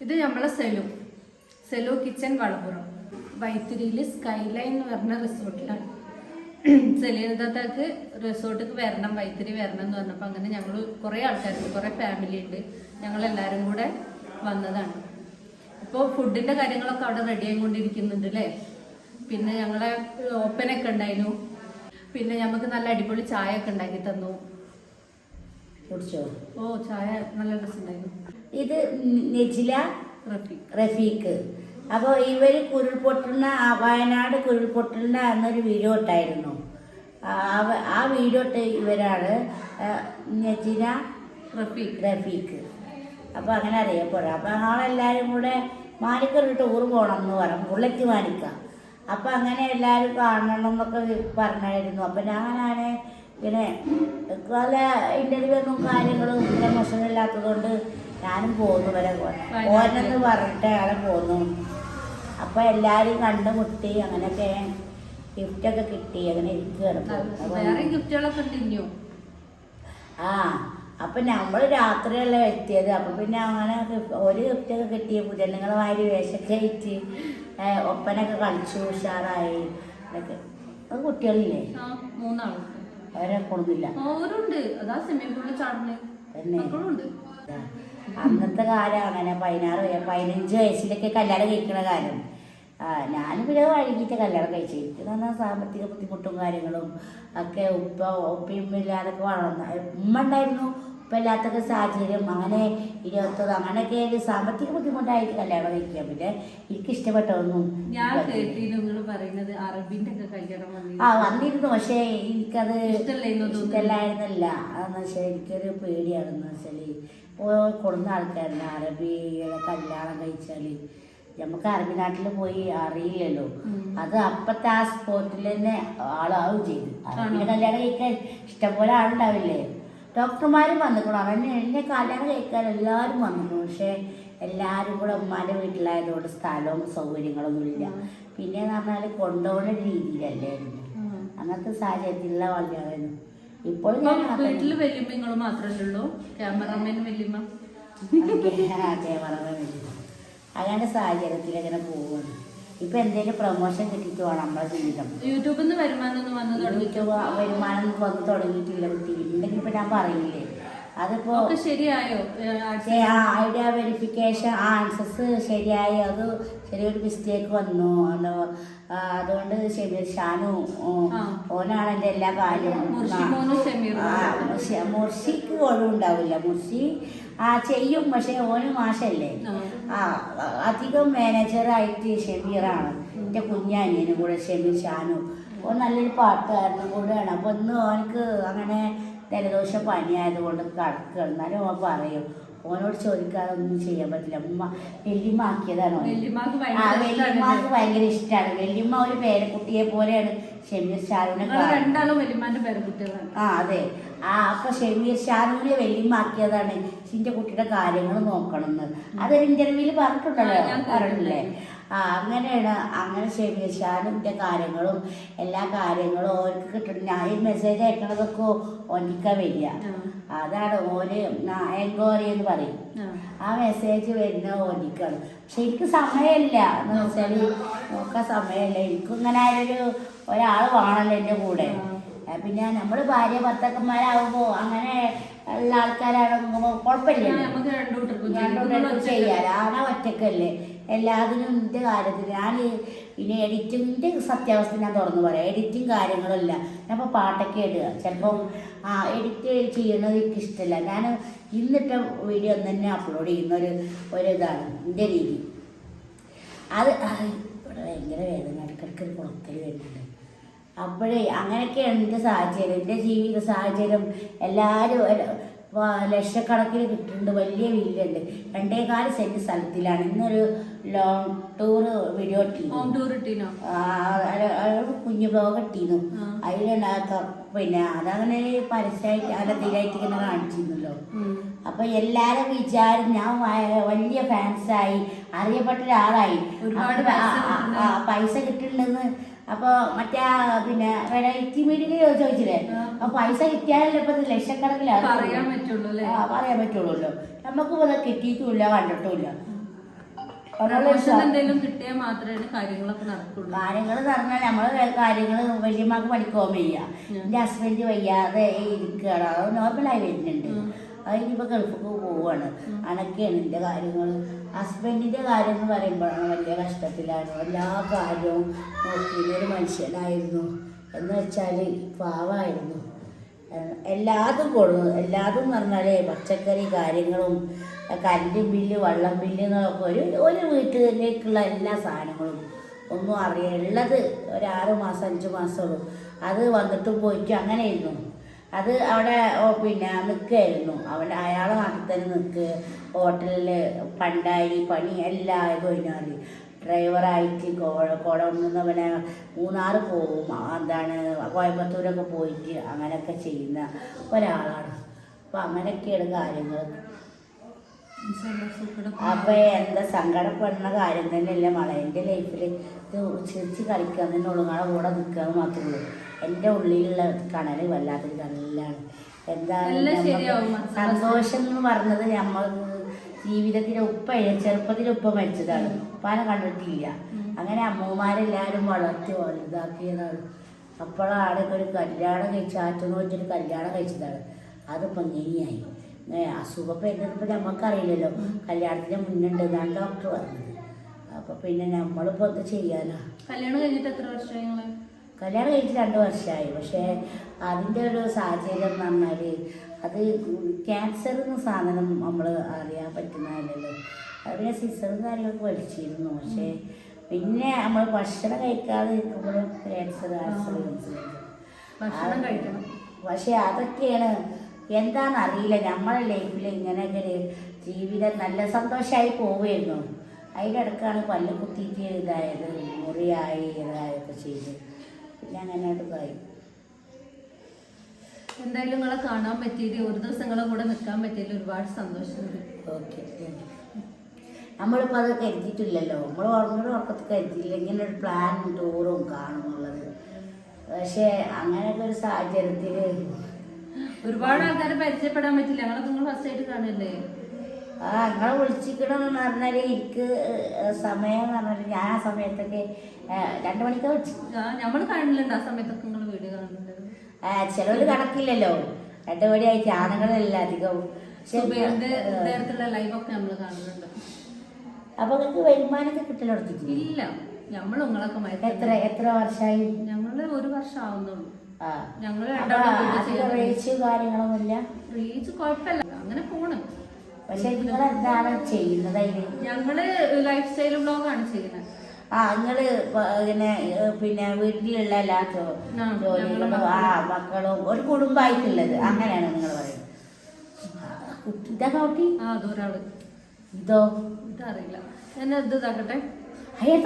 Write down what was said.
ഇത് നമ്മളെ Selu kitchen വളപ്പുറം വൈത്തിരിയിൽ skyline എന്ന് പറഞ്ഞ റിസോർട്ടിലാണ്. സെലീനത്താക്ക് റിസോർട്ടിക്ക് വരണം, വൈത്തിരി വരണം എന്ന് പറഞ്ഞപ്പോൾ അങ്ങനെ ഞങ്ങൾ കുറേ ആൾക്കാരുണ്ട്, കുറേ ഫാമിലി ഉണ്ട്, ഞങ്ങളെല്ലാവരും കൂടെ വന്നതാണ്. ഇപ്പോൾ ഫുഡിൻ്റെ കാര്യങ്ങളൊക്കെ അവിടെ റെഡി ആയിക്കൊണ്ടിരിക്കുന്നുണ്ട് അല്ലേ. പിന്നെ ഞങ്ങളെ ഓപ്പനൊക്കെ ഉണ്ടായിരുന്നു. പിന്നെ നമുക്ക് നല്ല അടിപൊളി ചായ ഒക്കെ ഉണ്ടാക്കി തന്നു. കുടിച്ചോ? ഓ, ചായ നല്ല രസമുണ്ടായിരുന്നു. ഇത് നെജില റഫീഖ്. അപ്പോൾ ഇവർ കുരുൾപൊട്ടുന്ന വയനാട് കുരുൾപൊട്ടുന്ന എന്നൊരു വീഡിയോ ഇട്ടായിരുന്നു. ആ വീഡിയോ ഇട്ട് ഇവരാണ് നെജില റഫീഖ്. അപ്പോൾ അങ്ങനെ അറിയപ്പെടും. അപ്പോൾ ഞങ്ങളെല്ലാവരും കൂടെ മാനിക്കൊരു ടൂർ പോകണം എന്ന് പറഞ്ഞു, ബുള്ളറ്റ് മാനിക്ക. അപ്പം അങ്ങനെ എല്ലാവരും കാണണം എന്നൊക്കെ പറഞ്ഞായിരുന്നു. അപ്പം ഞാനാണ് പിന്നെ പല ഇൻ്റർവ്യൂ ഒന്നും കാര്യങ്ങളും ഇത്ര മോശമില്ലാത്തതുകൊണ്ട് ഞാനും പോന്നു വരെ ഓനെന്ന് പറഞ്ഞിട്ട് അയാളെ പോന്നു. അപ്പോൾ എല്ലാവരും കണ്ടുമുട്ടി, അങ്ങനെയൊക്കെ ഗിഫ്റ്റൊക്കെ കിട്ടി, അങ്ങനെ ഇരിക്കുകയാണ്. ആ അപ്പം നമ്മൾ രാത്രിയല്ല എത്തിയത്. അപ്പം പിന്നെ അങ്ങനെ ഒരു ഗിഫ്റ്റൊക്കെ കിട്ടി. പുജനങ്ങളെ വാരി വേഷമൊക്കെ ഇട്ട് ഒപ്പനൊക്കെ കളിച്ചു, ഉഷാറായി. അതൊക്കെ അത് കുട്ടികളില്ലേ? അവരെ കൊടുക്കില്ല. അന്നത്തെ കാലം അങ്ങനെ 15 വയസ്സിലൊക്കെ കല്യാണം കഴിക്കണ കാലം. ഞാനും പിന്നെ വൈകിട്ട് കല്യാണം കഴിച്ചിരിക്കും. എന്ന് പറഞ്ഞാൽ സാമ്പത്തിക ബുദ്ധിമുട്ടും കാര്യങ്ങളും ഒക്കെ ഉപ്പയും ഇല്ലാതൊക്കെ വളർന്ന ഉമ്മ ഉണ്ടായിരുന്നു. ഉപ്പ ഇല്ലാത്തൊക്കെ സാഹചര്യം, അങ്ങനെ 21 അങ്ങനെയൊക്കെ സാമ്പത്തിക ബുദ്ധിമുട്ടായിട്ട് കല്യാണം കഴിക്കാം. പിന്നെ എനിക്ക് ഇഷ്ടപ്പെട്ടതൊന്നും വന്നിരുന്നു. പക്ഷേ എനിക്കത് ഇഷ്ടമല്ലായിരുന്നില്ല. അതെന്ന് വെച്ചാൽ എനിക്കൊരു പേടിയാണെന്ന് വെച്ചാൽ കൊടുന്ന ആൾക്കാരുണ്ട് അറബികളെ കല്യാണം കഴിച്ചാൽ. നമുക്ക് അറബി നാട്ടിൽ പോയി അറിയില്ലല്ലോ. അത് അപ്പത്തെ ആ സ്പോട്ടിൽ തന്നെ ആളാവും ചെയ്തു. അറബിയുടെ കല്യാണം കഴിക്കാൻ ഇഷ്ടംപോലെ ആളുണ്ടാവില്ലേ. ഡോക്ടർമാരും വന്നിക്കണം. എന്നെ കല്യാണം കഴിക്കാൻ എല്ലാവരും വന്നിരുന്നു. പക്ഷേ എല്ലാവരും കൂടെ ഉമ്മാൻ്റെ വീട്ടിലായതുകൊണ്ട് സ്ഥലവും സൗകര്യങ്ങളൊന്നും ഇല്ല. പിന്നെ എന്ന് പറഞ്ഞാൽ കൊണ്ടുപോകുന്ന രീതിയിലല്ലായിരുന്നു. അങ്ങനത്തെ സാഹചര്യത്തിലുള്ള വളരെയായിരുന്നു. ഇപ്പോൾ ഞാൻ ക്യാമറമാൻ വല്യമ്മ അങ്ങനെ സാഹചര്യത്തിൽ അങ്ങനെ പോവുകയാണ്. ഇപ്പം എന്തെങ്കിലും പ്രൊമോഷൻ കിട്ടിയിട്ട് വേണം നമ്മളെ ജീവിതം. യൂട്യൂബിൽ നിന്ന് വരുമാനം വന്ന് തുടങ്ങിയിട്ടില്ല. ഉണ്ടെങ്കിൽ ഇപ്പം ഞാൻ പറയില്ലേ. അതിപ്പോൾ ശരിയായോ? ഐഡിയ വെരിഫിക്കേഷൻ ആൻസേഴ്സ് ശരിയായി. അത് ചെറിയൊരു മിസ്റ്റേക്ക് വന്നു. അതുകൊണ്ട് ഷാനു ഓനാണ് എൻ്റെ എല്ലാ കാര്യവും. മുർഷിക്ക് ഒഴിവുണ്ടാവില്ല. മുർഷി ചെയ്യും, പക്ഷെ ഓന് മാഷല്ലേ. അധികം മാനേജറായിട്ട് ഷമീറാണ്. എൻ്റെ കുഞ്ഞാനിയനും കൂടെ ഷമീർ ഷാനു. ഓൻ നല്ലൊരു പാട്ടുകാരനും കൂടെയാണ്. അപ്പോൾ ഇന്ന് ഓനക്ക് അങ്ങനെ ജലദോഷം പനിയായതുകൊണ്ട് കടക്കുക. എന്നാലും ഓൻ പറയും, ഓനോട് ചോദിക്കാതെ ഒന്നും ചെയ്യാൻ പറ്റില്ല. വല്യമ്മ ആക്കിയതാണ്. വല്യമ്മക്ക് ഭയങ്കര ഇഷ്ടമാണ്. വല്യമ്മ ഒരു പേരക്കുട്ടിയെ പോലെയാണ് ഷമീർ ഷാനുവിനെ. അതെ. അപ്പൊ ഷമീർ ഷാനുവിനെ വല്യമ്മ ആക്കിയതാണ് എൻ്റെ കുട്ടിയുടെ കാര്യങ്ങൾ നോക്കണം എന്ന്. അതൊരു ഇന്റർവ്യൂവിൽ പറഞ്ഞിട്ടുണ്ടല്ലേ. അങ്ങനെയാണ്. അങ്ങനെ ഷമീർ ഷാനുവിൻ്റെ കാര്യങ്ങളും എല്ലാ കാര്യങ്ങളും ഓർക്ക് കിട്ടണം. ഞാൻ ഈ മെസ്സേജ് അയക്കണതൊക്കെ ഓനിക്ക വരിക. അതാണ് ഓന് എൻക്വയറി എന്ന് പറയും. ആ മെസ്സേജ് വരുന്ന ഓനിക്കാണ്. പക്ഷെ എനിക്ക് സമയമില്ല എന്ന് വെച്ചാൽ നോക്കാൻ സമയമില്ല. എനിക്കും ഇങ്ങനെ ഒരാൾ വേണമല്ലോ എൻ്റെ കൂടെ. പിന്നെ നമ്മൾ ഭാര്യ ഭർത്താക്കന്മാരാകുമ്പോൾ അങ്ങനെ ഉള്ള ആൾക്കാരാകുമ്പോൾ കുഴപ്പമില്ലല്ലോ. രണ്ടുകൂട്ടർക്കും ചെയ്യാൻ ആണാ ഒറ്റക്കല്ലേ എല്ലാത്തിനും. എൻ്റെ കാര്യത്തിൽ ഞാൻ പിന്നെ എഡിറ്റിങ്ങിൻ്റെ സത്യാവസ്ഥ ഞാൻ തുറന്നു പറയാം. എഡിറ്റിങ് കാര്യങ്ങളില്ല. ഞാൻ ഇപ്പോൾ പാട്ടൊക്കെ ഇടുക. ചിലപ്പം എഡിറ്റ് ചെയ്യണത് എനിക്ക് ഇഷ്ടമല്ല. ഞാൻ ഇന്നിട്ട വീഡിയോ തന്നെ അപ്ലോഡ് ചെയ്യുന്ന ഒരു ഇതാണ് എൻ്റെ രീതി. അത് ഇവിടെ ഭയങ്കര വേദന, ഇടയ്ക്കിടയ്ക്ക് ഒരു കുളക്കൽ വരുന്നുണ്ട്. അപ്പോഴേ അങ്ങനെയൊക്കെയാണ് എൻ്റെ സാഹചര്യം, എൻ്റെ ജീവിത സാഹചര്യം. എല്ലാവരും ലക്ഷക്കണക്കിന് കിട്ടുന്നുണ്ട്. വലിയ വില്ലുണ്ട്. 2.4 സെന്റ് സ്ഥലത്തിലാണ്. ഇന്നൊരു ലോങ് ടൂർ വീഡിയോ ഇട്ടിരുന്നു. കുഞ്ഞു ബ്ലോഗ് ഇട്ടിരുന്നു. അതിലുണ്ടാക്കാം. പിന്നെ അതങ്ങനെ പരസ്യമായിട്ട് അതിലായിട്ട് ഇങ്ങനെ കാണിച്ചിരുന്നല്ലോ. അപ്പൊ എല്ലാരും വിചാരം ഞാൻ വലിയ ഫാൻസായി, അറിയപ്പെട്ട ഒരാളായി, പൈസ കിട്ടുന്നുണ്ടെന്ന്. അപ്പോൾ മറ്റേ പിന്നെ വെറൈറ്റി മീഡിയ ചോദിച്ചില്ലേ, അപ്പൊ പൈസ കിട്ടിയാലല്ലേ ഇപ്പൊ ലക്ഷക്കണക്കിലാണ് പറയാൻ പറ്റുള്ളൂല്ലോ. നമുക്ക് ഇപ്പൊ കിട്ടിയിട്ടുമില്ല, കണ്ടിട്ടുമില്ല. പ്രമോഷൻ എന്തെങ്കിലും കിട്ടിയാൽ മാത്രമേ കാര്യങ്ങളൊക്കെ നടക്കുള്ളൂ. കാര്യങ്ങൾ പറഞ്ഞാൽ നമ്മള് കാര്യങ്ങൾ വലിയമ്മക്ക് പഠിക്കാൻ വയ്യ. എന്റെ ഹസ്ബൻഡ് വയ്യാതെ ഇരിക്കുകയാണ്. അത് നോർമലായി വരുന്നുണ്ട്. അതിനിപ്പോൾ ഗൾഫിക്ക് പോവുകയാണ്. അനക്കെയാണ് എൻ്റെ കാര്യങ്ങൾ. ഹസ്ബൻഡിൻ്റെ കാര്യം എന്ന് പറയുമ്പോഴാണ് വലിയ കഷ്ടത്തിലാണ്. എല്ലാ കാര്യവും നോക്കിയൊരു മനുഷ്യനായിരുന്നു. എന്ന് വെച്ചാൽ പാവമായിരുന്നു. എല്ലാതും കൊടുന്നു. എല്ലാതും പറഞ്ഞാൽ പച്ചക്കറി കാര്യങ്ങളും കറണ്ട് ബില്ല്, വെള്ളം ബില്ല് എന്നൊക്കെ ഒരു വീട്ടിലേക്കുള്ള എല്ലാ സാധനങ്ങളും ഒന്നും ഉള്ളത് ഒരു 6 മാസം 5 മാസമുള്ളൂ. അത് വന്നിട്ടും പോയിട്ടും അങ്ങനെയായിരുന്നു. അത് അവിടെ പിന്നെ നിൽക്കുകയായിരുന്നു. അയാളെ നാട്ടിൽ തന്നെ നിൽക്കുക. ഹോട്ടലിൽ പണ്ടായി പണി എല്ലാം കഴിഞ്ഞാൽ ഡ്രൈവറായിട്ട് കോടമംഗലം മൂന്നാർ പോവും. എന്താണ് കോയമ്പത്തൂരൊക്കെ പോയിട്ട് അങ്ങനെയൊക്കെ ചെയ്യുന്ന ഒരാളാണ്. അപ്പം അങ്ങനെയൊക്കെയാണ് കാര്യങ്ങൾ. അപ്പം എന്താ സങ്കടപ്പെടുന്ന കാര്യം തന്നെയല്ല മോളെ. എൻ്റെ ലൈഫിൽ ഇത് ചിരിച്ച് കളിക്കുക തന്നെ ഒളുങ്ങാടെ കൂടെ നിൽക്കുക എന്ന് മാത്രമേ ഉള്ളൂ. എൻ്റെ ഉള്ളിലുള്ള കണൽ വല്ലാത്തൊരു കനലാണ്. എന്താണ് സന്തോഷം എന്ന് പറഞ്ഞത് നമ്മൾ ജീവിതത്തിലെ ചെറുപ്പത്തിൽ ഉപ്പ മരിച്ചതാണ്. ഉപ്പാനെ കണ്ടിട്ടില്ല. അങ്ങനെ അമ്മമാരെല്ലാവരും വളർത്തി വലുതാക്കിയതാണ്. അപ്പോഴാണ് ഒരു കല്യാണം കഴിച്ച് ആറ്റുനോറ്റൊരു കല്യാണം കഴിച്ചതാണ്. അതിപ്പോൾ ഇങ്ങനെയായി. അസുഖം എന്നതിപ്പോൾ നമുക്കറിയില്ലല്ലോ. കല്യാണത്തിന് മുന്നുണ്ടെന്നാണ് ഡോക്ടർ പറഞ്ഞത്. അപ്പോൾ പിന്നെ നമ്മളിപ്പോൾ എന്ത് ചെയ്യാനാ? കല്യാണം കഴിഞ്ഞിട്ട് എത്ര വർഷമായി? കല്യാണം കഴിച്ച് 2 വർഷമായി. പക്ഷേ അതിൻ്റെ ഒരു സാഹചര്യം എന്ന് പറഞ്ഞാൽ അത് ക്യാൻസർ എന്ന സാധനം നമ്മൾ അറിയാൻ പറ്റുന്നതല്ലല്ലോ. അത് പിന്നെ സിസറും കാര്യങ്ങളൊക്കെ വലിച്ചിരുന്നു. പക്ഷേ പിന്നെ നമ്മൾ ഭക്ഷണം കഴിക്കാതെ ഇരിക്കുമ്പോഴും ക്യാൻസർ ഭക്ഷണം കഴിക്കണം. പക്ഷേ അതൊക്കെയാണ് എന്താണെന്നറിയില്ല. നമ്മളെ ലൈഫിൽ ഇങ്ങനെയൊക്കെ ഒരു ജീവിതം നല്ല സന്തോഷമായി പോവുമായിരുന്നു. അതിൻ്റെ ഇടയ്ക്കാണ് പല്ല് കുത്തിയിട്ട് ഇതായത്, മുറിയായി ഇതായൊക്കെ ചെയ്ത് പിന്നെ അങ്ങനെ ഇതായി. എന്തായാലും നിങ്ങളെ കാണാൻ പറ്റിയത്, ഒരു ദിവസം നിങ്ങളെ കൂടെ നിൽക്കാൻ പറ്റിയതിൽ ഒരുപാട് സന്തോഷമുണ്ട്. ഓക്കെ, നമ്മളിപ്പോൾ അത് കരുതിയിട്ടില്ലല്ലോ. നമ്മൾ ഉറക്കത്തിൽ കരുതിയില്ല ഇങ്ങനെ ഒരു പ്ലാൻ ടൂറും കാണുന്നുള്ളത്. പക്ഷേ അങ്ങനെയൊക്കെ ഒരു സാഹചര്യത്തിൽ ഒരുപാട് ആൾക്കാരെ പരിചയപ്പെടാൻ പറ്റില്ല. ഞങ്ങളൊക്കെ നിങ്ങൾ ഫസ്റ്റ് ആയിട്ട് കാണല്ലേ? നിങ്ങളെ വിളിച്ചിക്കണമെന്ന് പറഞ്ഞാൽ എനിക്ക് സമയം എന്ന് പറഞ്ഞാൽ ഞാൻ ആ സമയത്തൊക്കെ 2 മണിക്ക് വിളിച്ചു. നമ്മൾ കാണുന്നുണ്ട്. ആ സമയത്തൊക്കെ നിങ്ങൾ വീഡിയോ കാണുന്നുണ്ട്. ചിലവർ കണക്കില്ലല്ലോ. 2 മണിയായിട്ട് ആണുങ്ങളല്ല അധികം. ലൈവൊക്കെ നമ്മൾ കാണുന്നുണ്ട്. അപ്പൊ നിങ്ങൾക്ക് വരുമാനമൊക്കെ കിട്ടലെടുത്തിട്ടില്ല? ഇല്ല, നമ്മൾ നിങ്ങളൊക്കെ എത്ര വർഷമായി? ഞങ്ങള് 1 വർഷം ആവുന്നുള്ളൂ. ഞങ്ങള് റീച്ച് കാര്യങ്ങളൊന്നുമില്ല. റീച്ച് കുഴപ്പമില്ല, അങ്ങനെ പോണ്. പക്ഷെ നിങ്ങൾ എന്താണ് ചെയ്യുന്നത് അതിന്? ഞങ്ങള് ലൈഫ് സ്റ്റൈൽ വ്ലോഗാണ് ചെയ്യുന്നത്. നിങ്ങള് പിന്നെ വീട്ടിലുള്ള എല്ലാ ജോലികളും മക്കളും ഒരു കുടുംബമായിട്ടുള്ളത് അങ്ങനെയാണ് നിങ്ങൾ പറയുന്നത്. ഇതാ നോക്കി അതൊരാള്. ഇതോ? ഇതറിയില്ല. ഞാൻ ഇത് ഇതാക്കട്ടെ. അയ്യോ